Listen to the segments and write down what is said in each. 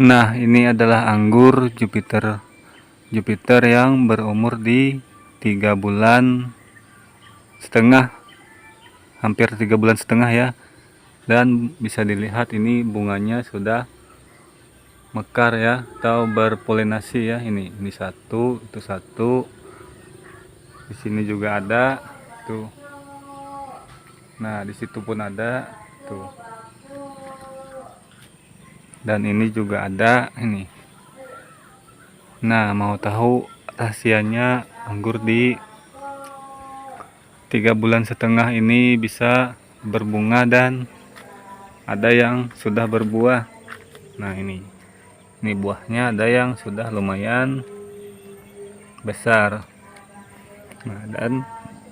Nah, ini adalah anggur Jupiter Jupiter yang berumur di 3,5 bulan, hampir 3,5 bulan ya. Dan bisa dilihat ini bunganya sudah mekar ya, atau berpolinasi ya. Ini satu, itu satu, di sini juga ada tuh. Nah, di situ pun ada tuh. Dan ini juga ada ini. Nah, mau tahu rahasianya anggur di 3,5 bulan ini bisa berbunga dan ada yang sudah berbuah. Nah, ini buahnya ada yang sudah lumayan besar. Nah,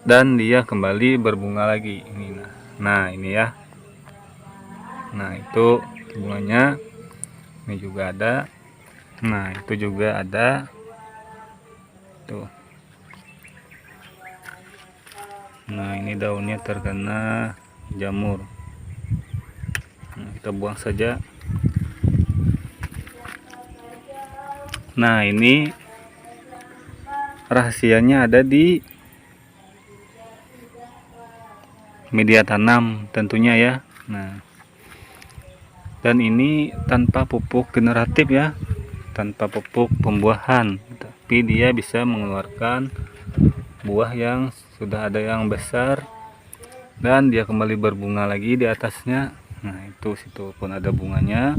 dan dia kembali berbunga lagi ini. Nah, ini ya. Nah, itu bunganya. Ini juga ada. Nah, itu juga ada tuh. Nah, ini daunnya terkena jamur. Nah, kita buang saja. Nah, ini rahasianya ada di media tanam tentunya ya. Nah, dan ini tanpa pupuk generatif ya, tanpa pupuk pembuahan, tapi dia bisa mengeluarkan buah yang sudah ada yang besar dan dia kembali berbunga lagi di atasnya. Nah, itu situ pun ada bunganya.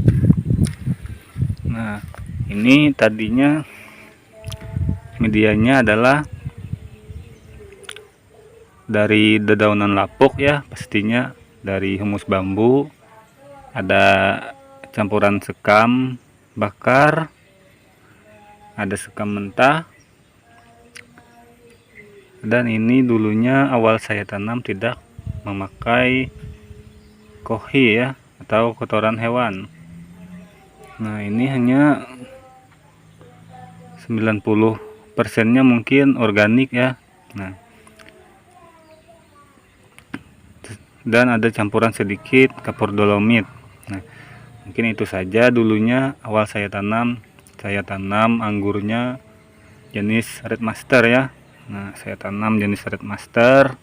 Nah, ini tadinya medianya adalah dari dedaunan lapuk ya, pastinya dari humus bambu, ada campuran sekam bakar, ada sekam mentah. Dan ini dulunya awal saya tanam tidak memakai kohi ya, atau kotoran hewan. Nah, ini hanya 90%-nya mungkin organik ya. Nah, dan ada campuran sedikit kapur dolomit. Nah, mungkin itu saja dulunya awal saya tanam. Saya tanam anggurnya jenis Red Master ya. Nah, saya tanam jenis Red Master.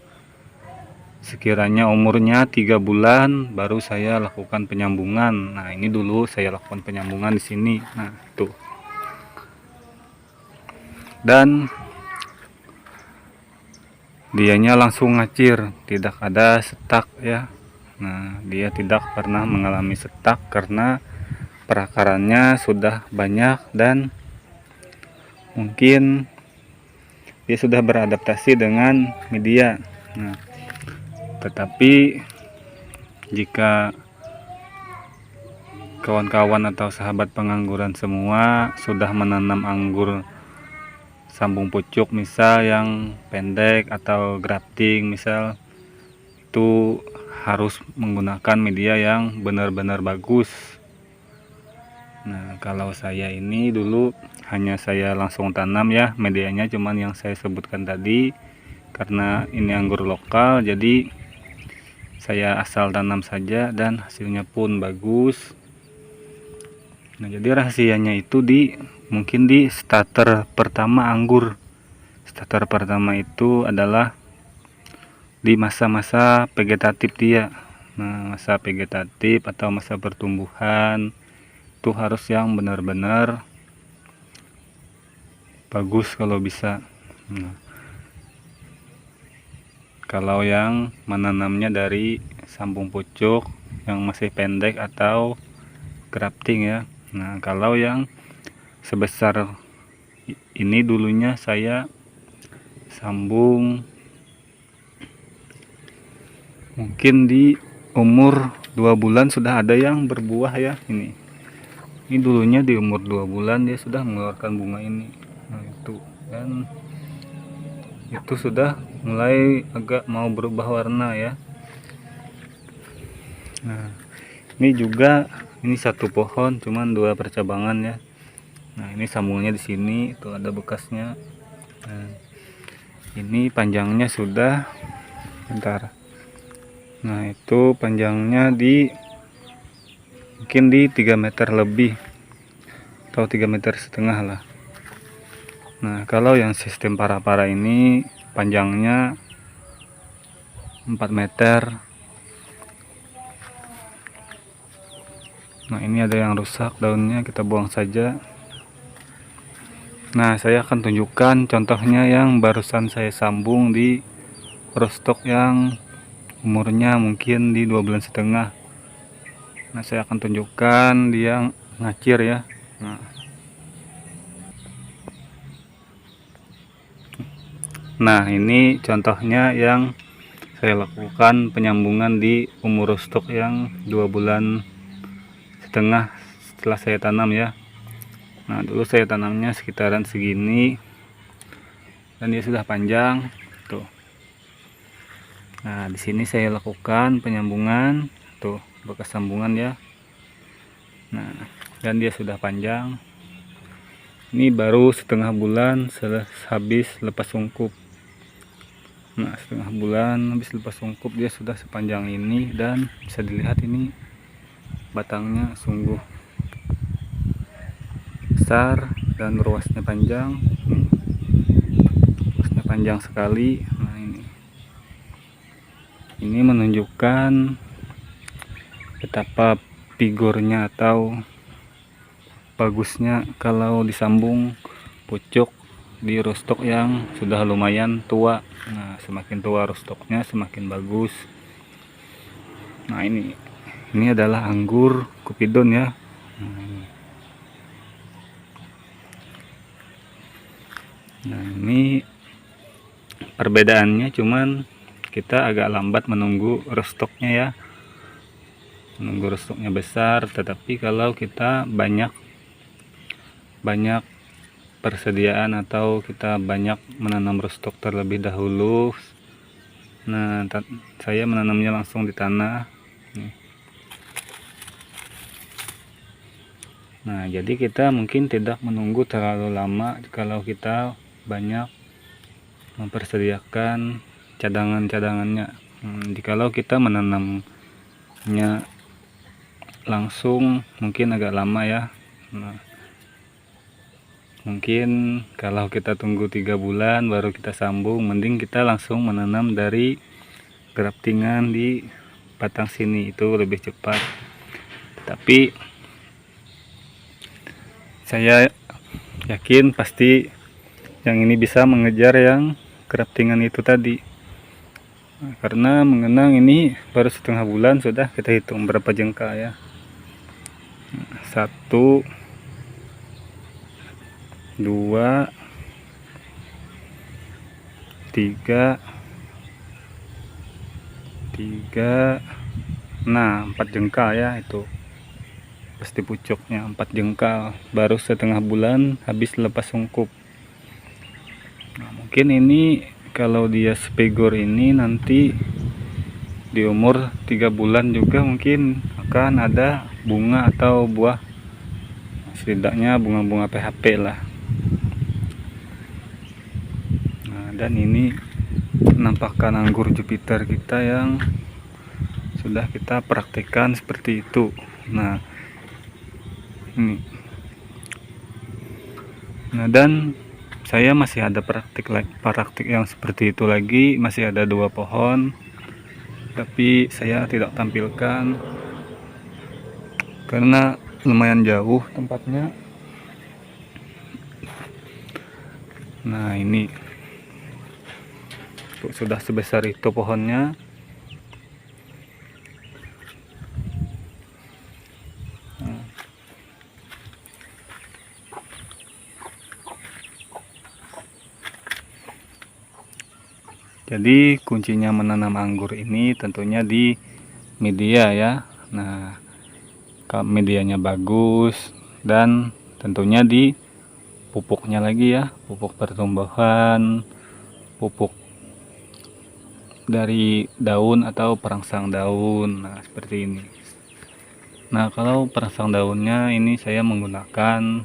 Sekiranya umurnya 3 bulan baru saya lakukan penyambungan. Nah, ini dulu saya lakukan penyambungan di sini. Nah, tuh. Dan dianya langsung ngacir, tidak ada setak ya. Nah, dia tidak pernah mengalami setak karena perakarannya sudah banyak dan mungkin dia sudah beradaptasi dengan media. Nah, tetapi jika kawan-kawan atau sahabat pengangguran semua sudah menanam anggur sambung pucuk misal yang pendek atau grafting misal, itu harus menggunakan media yang benar-benar bagus. Nah, kalau saya ini dulu hanya saya langsung tanam ya, medianya cuman yang saya sebutkan tadi. Karena ini anggur lokal, jadi saya asal tanam saja dan hasilnya pun bagus. Nah, jadi rahasianya itu mungkin di starter pertama anggur. Starter pertama itu adalah di masa-masa vegetatif dia. Nah, masa vegetatif atau masa pertumbuhan itu harus yang benar-benar bagus kalau bisa. Nah, kalau yang menanamnya dari sambung pucuk yang masih pendek atau grafting ya. Nah, kalau yang sebesar ini dulunya saya sambung mungkin di umur 2 bulan sudah ada yang berbuah ya. Ini dulunya di umur 2 bulan dia sudah mengeluarkan bunga ini. Nah, itu dan itu sudah mulai agak mau berubah warna ya. Nah, ini juga satu pohon cuman 2 percabangan ya. Nah, ini sambungnya di sini itu ada bekasnya. Nah, ini panjangnya sudah bentar. Nah, itu panjangnya mungkin di 3 meter lebih. atau 3,5 meter lah. Nah, kalau yang sistem para-para ini panjangnya 4 meter. Nah, ini ada yang rusak daunnya, kita buang saja. Nah, saya akan tunjukkan contohnya yang barusan saya sambung di roostok yang umurnya mungkin di 2,5 bulan. Nah, saya akan tunjukkan dia ngacir ya. Nah, ini contohnya yang saya lakukan penyambungan di umur roostok yang 2,5 bulan setelah saya tanam ya. Nah, dulu saya tanamnya sekitaran segini dan dia sudah panjang tuh. Nah, di sini saya lakukan penyambungan tuh, bekas sambungan ya. Nah, dan dia sudah panjang. Ini baru setengah bulan habis lepas ungkup. Nah, setengah bulan habis lepas ungkup dia sudah sepanjang ini, dan bisa dilihat ini batangnya sungguh besar dan ruasnya panjang. Ruasnya panjang sekali. Nah, ini menunjukkan betapa vigornya atau bagusnya kalau disambung pucuk di roostok yang sudah lumayan tua. Nah, semakin tua roostoknya semakin bagus. Nah, ini adalah anggur Cupidon ya. Nah, ini perbedaannya, cuman kita agak lambat menunggu roostoknya ya. Menunggu roostoknya besar, tetapi kalau kita banyak persediaan atau kita banyak menanam roostok terlebih dahulu. Nah, saya menanamnya langsung di tanah. Nah, jadi kita mungkin tidak menunggu terlalu lama kalau kita banyak mempersediakan cadangan-cadangannya. Jikalau kita menanamnya langsung mungkin agak lama ya. Nah, mungkin kalau kita tunggu 3 bulan baru kita sambung, mending kita langsung menanam dari graftingan di batang sini, itu lebih cepat. Tapi saya yakin pasti yang ini bisa mengejar yang graftingan itu tadi. Nah, karena mengenang ini baru setengah bulan, sudah kita hitung berapa jengkal ya. 1, 2, 3, nah 4 jengkal ya, itu pasti pucuknya 4 jengkal baru setengah bulan habis lepas ungkup. Nah, mungkin ini kalau dia spigor ini nanti di umur 3 bulan juga mungkin akan ada bunga atau buah, setidaknya bunga-bunga PHP lah. Nah, dan ini penampakan anggur Jupiter kita yang sudah kita praktekkan seperti itu. Nah, ini. Nah, dan saya masih ada praktik yang seperti itu lagi, masih ada 2 pohon, tapi saya tidak tampilkan karena lumayan jauh tempatnya. Nah, ini sudah sebesar itu pohonnya. Jadi kuncinya menanam anggur ini tentunya di media ya. Nah, kalau medianya bagus, dan tentunya di pupuknya lagi ya, pupuk pertumbuhan, pupuk dari daun atau perangsang daun. Nah, seperti ini. Nah, kalau perangsang daunnya ini saya menggunakan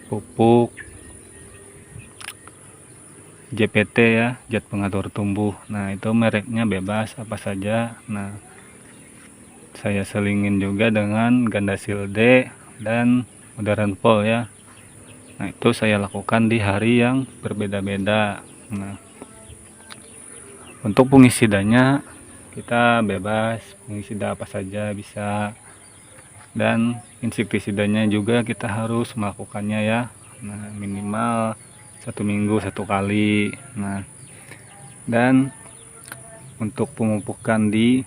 pupuk JPT ya, zat pengatur tumbuh. Nah, itu mereknya bebas apa saja. Nah, saya selingin juga dengan Gandasil D dan modern pole ya. Nah, itu saya lakukan di hari yang berbeda-beda. Nah, untuk fungisidanya kita bebas, fungisida apa saja bisa, dan insektisidanya juga kita harus melakukannya ya. Nah, minimal 1 minggu 1 kali. Nah, dan untuk pemupukan di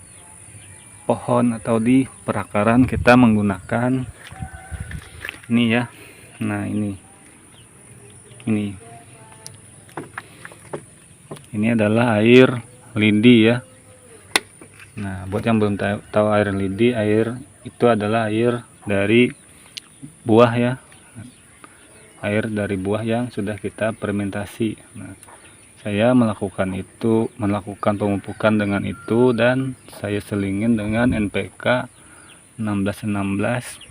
pohon atau di perakaran kita menggunakan ini ya. Nah, ini adalah air lidi ya. Nah, buat yang belum tahu air lidi, air itu adalah air dari buah ya, air dari buah yang sudah kita fermentasi. Nah, saya melakukan pemupukan dengan itu, dan saya selingin dengan NPK 1616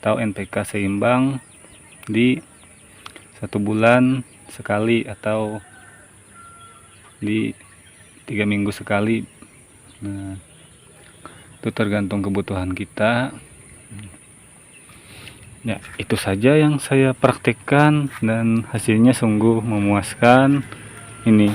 atau NPK seimbang di 1 bulan sekali atau di 3 minggu sekali. Nah, itu tergantung kebutuhan kita ya. Itu saja yang saya praktekkan dan hasilnya sungguh memuaskan. Ini